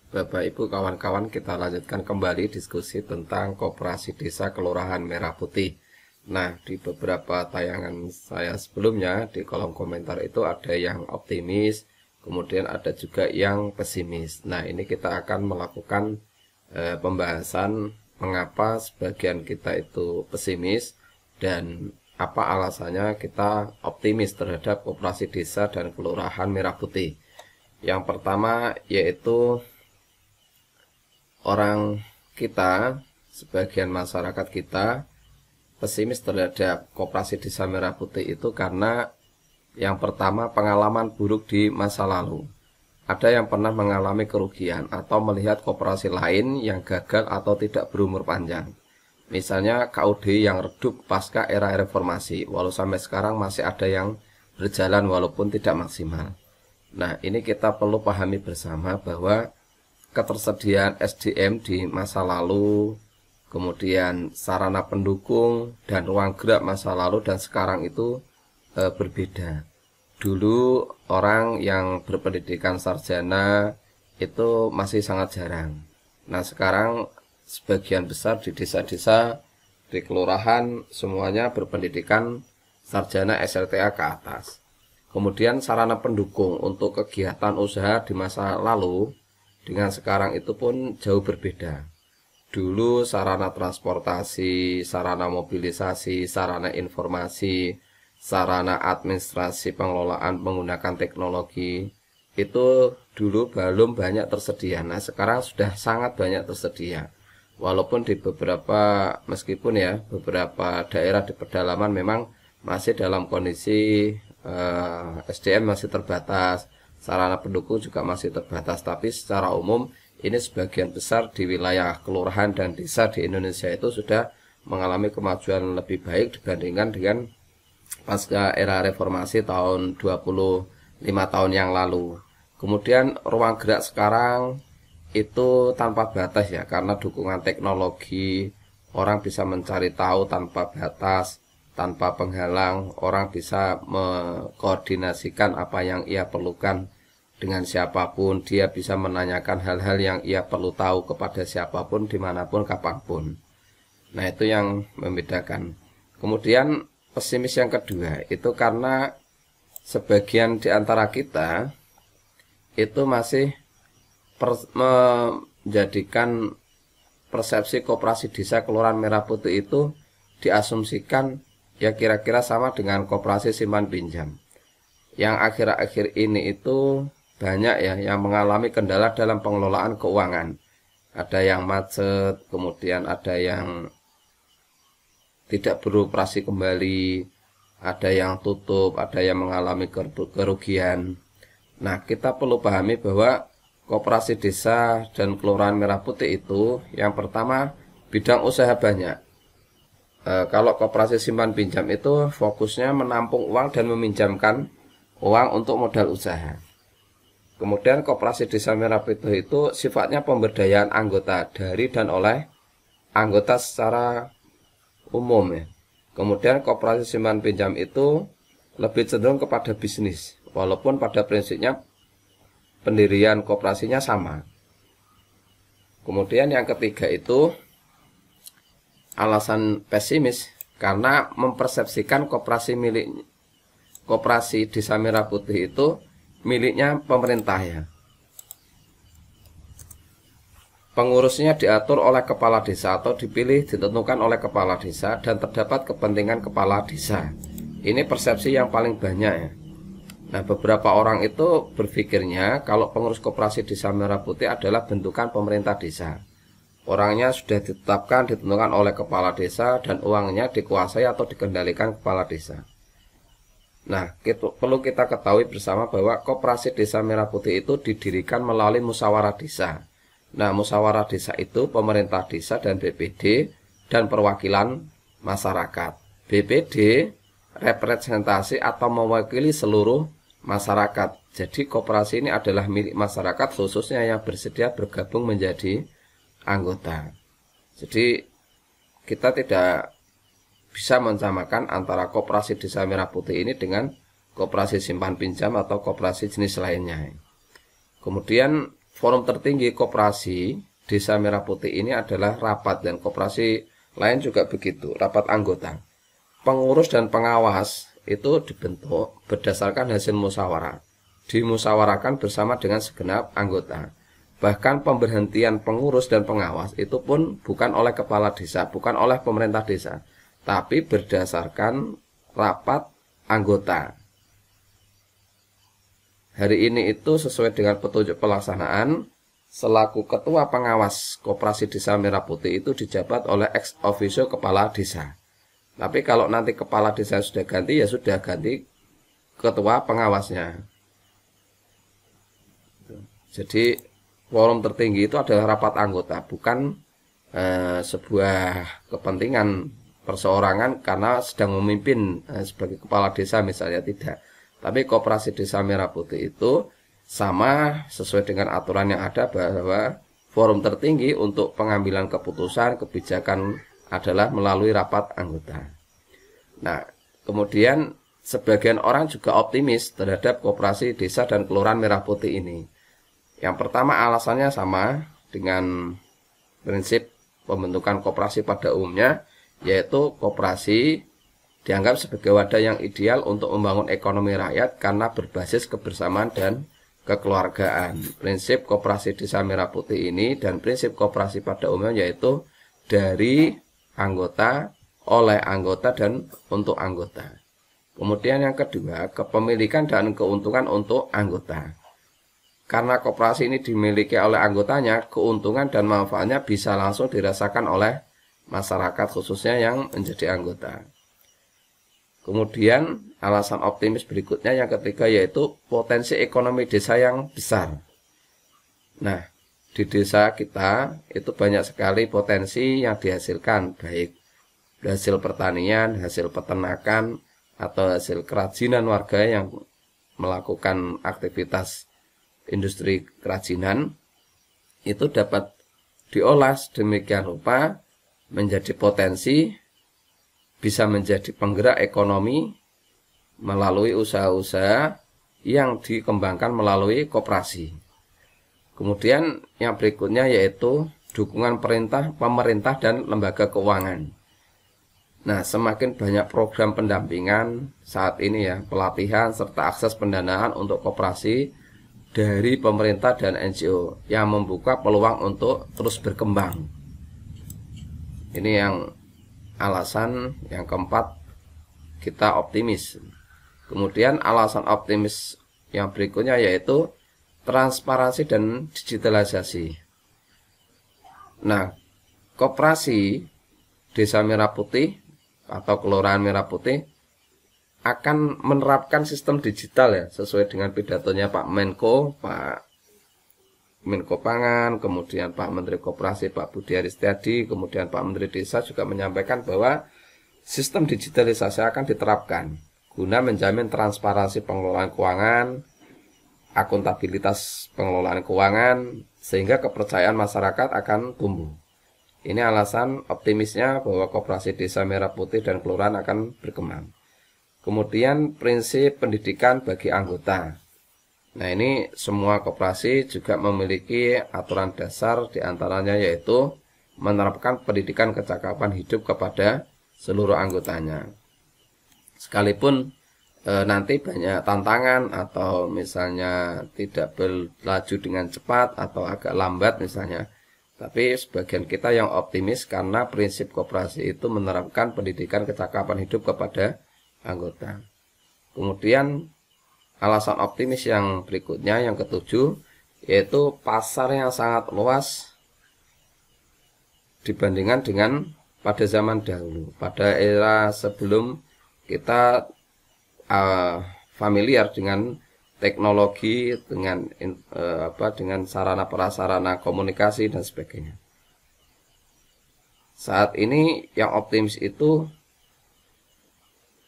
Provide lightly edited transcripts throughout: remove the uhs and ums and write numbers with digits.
Bapak Ibu kawan-kawan, kita lanjutkan kembali diskusi tentang Koperasi Desa Kelurahan Merah Putih. Nah, di beberapa tayangan saya sebelumnya di kolom komentar itu ada yang optimis, kemudian ada juga yang pesimis. Nah, ini kita akan melakukan pembahasan mengapa sebagian kita itu pesimis dan apa alasannya kita optimis terhadap Koperasi Desa dan Kelurahan Merah Putih. Yang pertama yaitu orang kita, sebagian masyarakat kita pesimis terhadap Koperasi Desa Merah Putih itu karena yang pertama pengalaman buruk di masa lalu. Ada yang pernah mengalami kerugian atau melihat koperasi lain yang gagal atau tidak berumur panjang. Misalnya KUD yang redup pasca era reformasi, walau sampai sekarang masih ada yang berjalan walaupun tidak maksimal. Nah, ini kita perlu pahami bersama bahwa ketersediaan SDM di masa lalu, kemudian sarana pendukung dan ruang gerak masa lalu dan sekarang itu berbeda. Dulu orang yang berpendidikan sarjana itu masih sangat jarang. Nah, sekarang sebagian besar di desa-desa, di kelurahan semuanya berpendidikan sarjana SLTA ke atas. Kemudian sarana pendukung untuk kegiatan usaha di masa lalu dengan sekarang itu pun jauh berbeda. Dulu sarana transportasi, sarana mobilisasi, sarana informasi, sarana administrasi pengelolaan menggunakan teknologi itu dulu belum banyak tersedia. Nah, sekarang sudah sangat banyak tersedia. Walaupun di meskipun ya beberapa daerah di pedalaman memang masih dalam kondisi SDM masih terbatas, sarana pendukung juga masih terbatas, tapi secara umum ini sebagian besar di wilayah kelurahan dan desa di Indonesia itu sudah mengalami kemajuan lebih baik dibandingkan dengan pasca era reformasi tahun 25 tahun yang lalu. Kemudian ruang gerak sekarang itu tanpa batas ya, karena dukungan teknologi, orang bisa mencari tahu tanpa batas, tanpa penghalang, orang bisa mengkoordinasikan apa yang ia perlukan dengan siapapun, dia bisa menanyakan hal-hal yang ia perlu tahu kepada siapapun, dimanapun, kapanpun. Nah, itu yang membedakan. Kemudian pesimis yang kedua itu karena sebagian di antara kita itu masih menjadikan persepsi Koperasi Desa Kelurahan Merah Putih itu diasumsikan ya kira-kira sama dengan koperasi simpan pinjam. Yang akhir-akhir ini itu banyak ya yang mengalami kendala dalam pengelolaan keuangan. Ada yang macet, kemudian ada yang tidak beroperasi kembali, ada yang tutup, ada yang mengalami kerugian. Nah, kita perlu pahami bahwa Koperasi Desa dan Kelurahan Merah Putih itu yang pertama bidang usaha banyak. Kalau koperasi simpan pinjam itu fokusnya menampung uang dan meminjamkan uang untuk modal usaha. Kemudian Koperasi Desa Merah Putih itu sifatnya pemberdayaan anggota dari dan oleh anggota secara umum ya. Kemudian koperasi simpan pinjam itu lebih cenderung kepada bisnis, walaupun pada prinsipnya pendirian koperasinya sama. Kemudian yang ketiga itu alasan pesimis karena mempersepsikan Koperasi Desa Merah Putih itu miliknya pemerintah ya. Pengurusnya diatur oleh kepala desa atau dipilih ditentukan oleh kepala desa dan terdapat kepentingan kepala desa. Ini persepsi yang paling banyak ya. Nah, beberapa orang itu berpikirnya kalau pengurus Koperasi Desa Merah Putih adalah bentukan pemerintah desa. Orangnya sudah ditetapkan, ditentukan oleh kepala desa dan uangnya dikuasai atau dikendalikan kepala desa. Nah, perlu kita ketahui bersama bahwa Koperasi Desa Merah Putih itu didirikan melalui musyawarah desa. Nah, musyawarah desa itu pemerintah desa dan BPD dan perwakilan masyarakat. BPD representasi atau mewakili seluruh masyarakat. Jadi koperasi ini adalah milik masyarakat, khususnya yang bersedia bergabung menjadi anggota. Jadi kita tidak bisa menyamakan antara Koperasi Desa Merah Putih ini dengan koperasi simpan pinjam atau koperasi jenis lainnya. Kemudian forum tertinggi koperasi Desa Merah Putih ini adalah rapat, dan koperasi lain juga begitu, rapat anggota. Pengurus dan pengawas itu dibentuk berdasarkan hasil musyawarah, dimusyawarahkan bersama dengan segenap anggota. Bahkan pemberhentian pengurus dan pengawas itu pun bukan oleh kepala desa, bukan oleh pemerintah desa, tapi berdasarkan rapat anggota. Hari ini itu sesuai dengan petunjuk pelaksanaan, selaku ketua pengawas koperasi Desa Merah Putih itu dijabat oleh ex officio kepala desa. Tapi kalau nanti kepala desa sudah ganti, ya sudah ganti ketua pengawasnya. Jadi forum tertinggi itu adalah rapat anggota, bukan sebuah kepentingan perseorangan karena sedang memimpin sebagai kepala desa misalnya, tidak. Tapi koperasi Desa Merah Putih itu sama sesuai dengan aturan yang ada, bahwa forum tertinggi untuk pengambilan keputusan kebijakan adalah melalui rapat anggota. Nah, kemudian sebagian orang juga optimis terhadap koperasi desa dan kelurahan Merah Putih ini. Yang pertama, alasannya sama dengan prinsip pembentukan koperasi pada umumnya, yaitu koperasi dianggap sebagai wadah yang ideal untuk membangun ekonomi rakyat karena berbasis kebersamaan dan kekeluargaan. Prinsip koperasi Desa Merah Putih ini dan prinsip koperasi pada umumnya yaitu dari anggota, oleh anggota, dan untuk anggota. Kemudian yang kedua, kepemilikan dan keuntungan untuk anggota. Karena koperasi ini dimiliki oleh anggotanya, keuntungan dan manfaatnya bisa langsung dirasakan oleh masyarakat, khususnya yang menjadi anggota. Kemudian alasan optimis berikutnya yang ketiga yaitu potensi ekonomi desa yang besar. Nah, di desa kita itu banyak sekali potensi yang dihasilkan, baik hasil pertanian, hasil peternakan, atau hasil kerajinan warga yang melakukan aktivitas industri kerajinan, itu dapat diolah sedemikian rupa menjadi potensi, bisa menjadi penggerak ekonomi melalui usaha-usaha yang dikembangkan melalui koperasi. Kemudian yang berikutnya yaitu dukungan pemerintah dan lembaga keuangan. Nah, semakin banyak program pendampingan saat ini ya, pelatihan serta akses pendanaan untuk koperasi dari pemerintah dan NGO yang membuka peluang untuk terus berkembang. Ini yang alasan yang keempat kita optimis. Kemudian alasan optimis yang berikutnya yaitu transparansi dan digitalisasi. Nah, koperasi Desa Merah Putih atau Kelurahan Merah Putih akan menerapkan sistem digital ya, sesuai dengan pidatonya Pak Menko Pangan, kemudian Pak Menteri Koperasi Pak Budi Aristiadi, kemudian Pak Menteri Desa juga menyampaikan bahwa sistem digitalisasi akan diterapkan guna menjamin transparansi pengelolaan keuangan, akuntabilitas pengelolaan keuangan, sehingga kepercayaan masyarakat akan tumbuh. Ini alasan optimisnya bahwa koperasi Desa Merah Putih dan kelurahan akan berkembang. Kemudian prinsip pendidikan bagi anggota. Nah, ini semua koperasi juga memiliki aturan dasar, diantaranya yaitu menerapkan pendidikan kecakapan hidup kepada seluruh anggotanya. Sekalipun nanti banyak tantangan atau misalnya tidak berlaju dengan cepat atau agak lambat misalnya, tapi sebagian kita yang optimis karena prinsip koperasi itu menerapkan pendidikan kecakapan hidup kepada anggota. Kemudian alasan optimis yang berikutnya yang ketujuh yaitu pasar yang sangat luas dibandingkan dengan pada zaman dahulu, pada era sebelum kita familiar dengan teknologi, dengan sarana prasarana komunikasi dan sebagainya. Saat ini yang optimis itu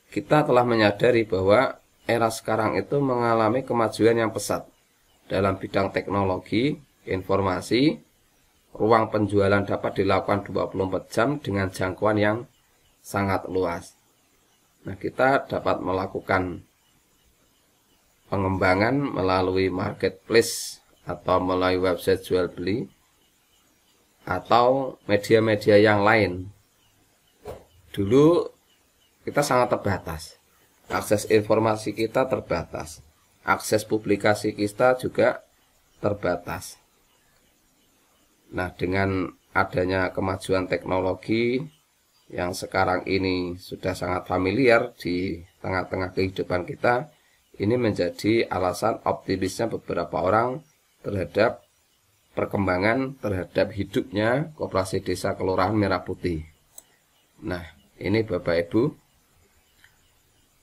kita telah menyadari bahwa era sekarang itu mengalami kemajuan yang pesat dalam bidang teknologi, informasi, ruang penjualan dapat dilakukan 24 jam dengan jangkauan yang sangat luas. Nah, kita dapat melakukan pengembangan melalui marketplace atau melalui website jual beli atau media-media yang lain. Dulu kita sangat terbatas, akses informasi kita terbatas, akses publikasi kita juga terbatas. Nah, dengan adanya kemajuan teknologi yang sekarang ini sudah sangat familiar di tengah-tengah kehidupan kita, ini menjadi alasan optimisnya beberapa orang terhadap perkembangan, terhadap hidupnya Koperasi Desa Kelurahan Merah Putih. Nah, ini Bapak Ibu,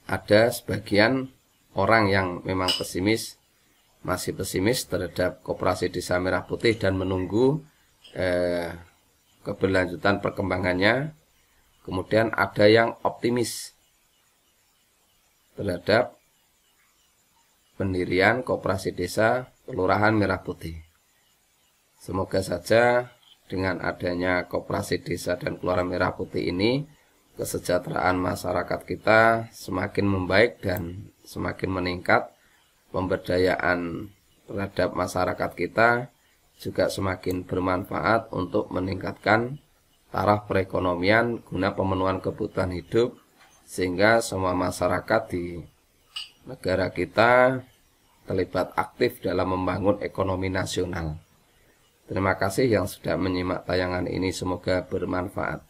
ada sebagian orang yang memang pesimis, masih pesimis terhadap Koperasi Desa Merah Putih dan menunggu keberlanjutan perkembangannya. Kemudian ada yang optimis terhadap pendirian Koperasi Desa Kelurahan Merah Putih. Semoga saja dengan adanya Koperasi Desa dan Kelurahan Merah Putih ini, kesejahteraan masyarakat kita semakin membaik dan semakin meningkat. Pemberdayaan terhadap masyarakat kita juga semakin bermanfaat untuk meningkatkan taraf perekonomian guna pemenuhan kebutuhan hidup, sehingga semua masyarakat di negara kita terlibat aktif dalam membangun ekonomi nasional. Terima kasih yang sudah menyimak tayangan ini, semoga bermanfaat.